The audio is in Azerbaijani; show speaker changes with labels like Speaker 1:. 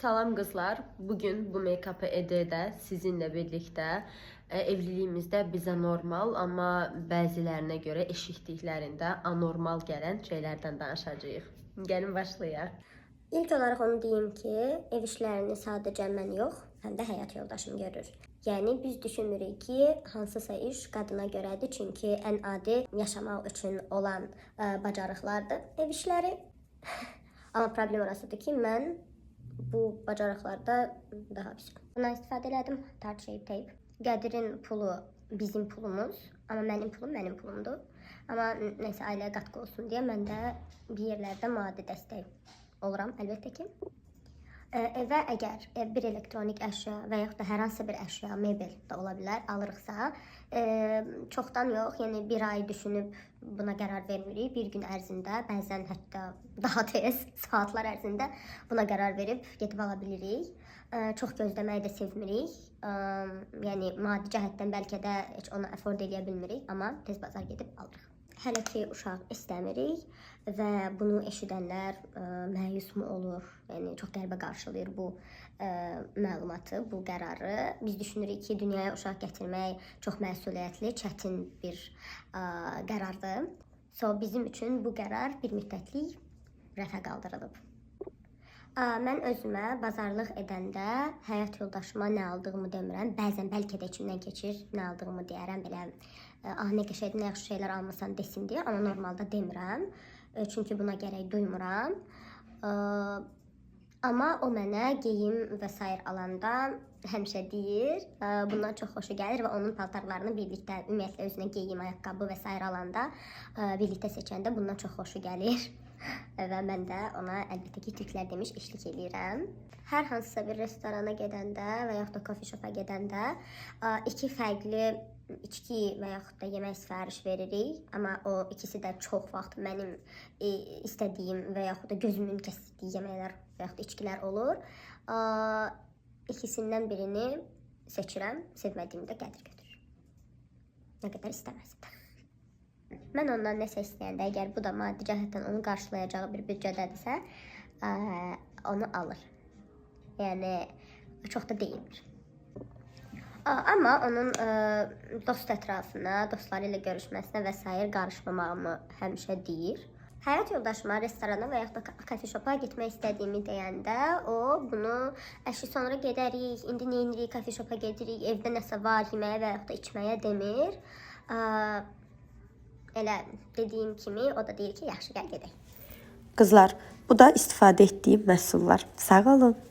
Speaker 1: Salam kızlar. Bugün bu make-up'ı edə sizinle birlikte evliliğimizde bize normal ama bəzilərinə göre eşitdiklərində anormal gələn şeylerden danışacağıq. Gəlin başlayaq.
Speaker 2: İlk olarak onu diyeyim ki, ev işlerini sadece mən yox, həm də həyat yoldaşım görür. Yəni biz düşünürük ki, hansısa iş qadına görədir, çünki ən adi yaşamaq üçün olan bacarıqlardır ev işləri. Amma problem orasıdır ki, mən bu bacarıqlarda daha pis. Bundan istifadə elədim, tart shape tape. Qədirin pulu bizim pulumuz, amma mənim pulum mənim pulumdur. Amma nəysə ailəyə qatqı olsun deyə mən də bir yerlərdə maddi dəstək oluram əlbəttə ki. Evə əgər bir elektronik əşya və yaxud da hər hansı bir əşya, mebel də ola bilər, alırıqsa, çoxdan yox, yəni bir ay düşünüb buna qərar vermirik. Bir gün ərzində, bəzən hətta daha tez, saatlar ərzində buna qərar verib gedib ala bilirik. Çox gözləməyi də sevmirik. Yəni maddi cəhətdən bəlkə də heç onu afford edə bilmirik, amma tez bazar gedib alırıq. Hələ ki uşaq istəmirik və bunu eşidənlər məyus mu olur? Yəni çox qəribə qarşılayır bu məlumatı, bu qərarı. Biz düşünürük ki, dünyaya uşaq gətirmək çox məsuliyyətli, çətin bir qərardır. Bizim üçün bu qərar bir müddətlik rəfə qaldırılıb. Mən özümə bazarlıq edəndə həyat yoldaşıma nə aldığımı demirəm. Bəzən bəlkə də içimdən keçir, nə aldığımı deyərəm belə. Nə qəşəngdir, nə yaxşı şeylər almasan desin deyə, amma normalda demirəm. Çünki buna gərək duymuram. Amma o mənə geyim və s. alanda həmişə deyir, bundan çox xoşu gəlir və onun paltarlarını birlikdə, ümumiyyətlə özünə geyim, ayaqqabı və s. alanda birlikdə seçəndə bundan çox xoşu gəlir. Və mən də ona əlbəttə ki, türklər demiş eşlik edirəm. Hər hansısa bir restorana gedəndə və yaxud da coffee shop'a gedəndə iki fərqli içki və yaxud da yemək sifariş veririk. Amma o ikisi də çox vaxt mənim istədiyim və yaxud da gözümün kəsdiyi yeməklər və yaxud da içkilər olur. İkisindən birini seçirəm, sevmədiyimdə gəlir götürür. Nə qədər istəməsin. Mən ondan nəsə istəyəndə, əgər bu da maddi cəhətdən onu qarşılayacağı bir büdcədədirsə, onu alır. Yəni, çox da deyilmir. Amma onun dost ətrafına, dostları ilə görüşməsinə və s. qarışmamağımı həmişə deyir. Həyat yoldaşıma restorana və yaxud da coffee shop'a getmək istədiyimi deyəndə, o bunu əşi sonra gedərik, indi neyinirik, coffee shop'a gedirik, evdə nəsə var, yeməyə və yaxud da içməyə demir. Elə dediyim kimi, o da deyir ki, yaxşı gəl gedək.
Speaker 3: Qızlar, bu da istifadə etdiyim məhsullar. Sağ olun.